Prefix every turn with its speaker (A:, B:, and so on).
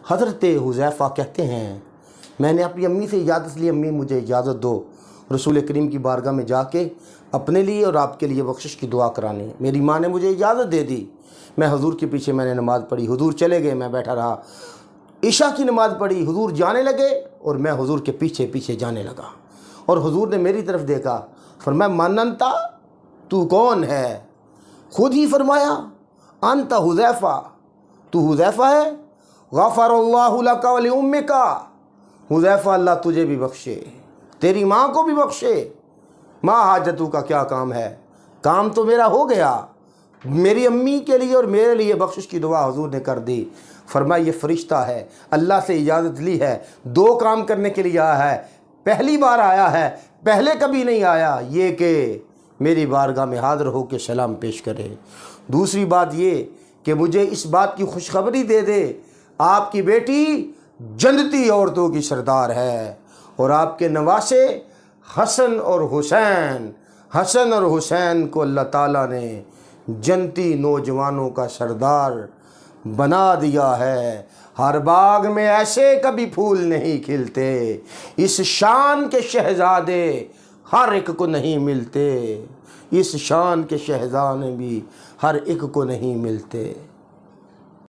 A: حضرت حذیفہ کہتے ہیں میں نے اپنی امی سے اجازت لی، امی مجھے اجازت دو رسول کریم کی بارگاہ میں جا کے اپنے لیے اور آپ کے لیے بخشش کی دعا کرانے۔ میری ماں نے مجھے اجازت دے دی، میں حضور کے پیچھے میں نے نماز پڑھی، حضور چلے گئے، میں بیٹھا رہا، عشاء کی نماز پڑھی، حضور جانے لگے اور میں حضور کے پیچھے پیچھے جانے لگا، اور حضور نے میری طرف دیکھا، فرمایا من انت، تو کون ہے؟ خود ہی فرمایا انت حذیفہ، تو حذیفہ ہے، غفر اللہ لک ولامک، حذیفہ اللہ تجھے بھی بخشے، تیری ماں کو بھی بخشے، ما حاجتو کا کیا کام ہے، کام تو میرا ہو گیا، میری امی کے لیے اور میرے لیے بخشش کی دعا حضور نے کر دی۔ فرمایا یہ فرشتہ ہے، اللہ سے اجازت لی ہے، دو کام کرنے کے لیے آیا ہے، پہلی بار آیا ہے، پہلے کبھی نہیں آیا، یہ کہ میری بارگاہ میں حاضر ہو کے سلام پیش کرے، دوسری بات یہ کہ مجھے اس بات کی خوشخبری دے دے آپ کی بیٹی جنتی عورتوں کی سردار ہے، اور آپ کے نواسے حسن اور حسین کو اللہ تعالیٰ نے جنتی نوجوانوں کا سردار بنا دیا ہے، ہر باغ میں ایسے کبھی پھول نہیں کھلتے، اس شان کے شہزادے ہر ایک کو نہیں ملتے، اس شان کے شہزادے بھی ہر ایک کو نہیں ملتے۔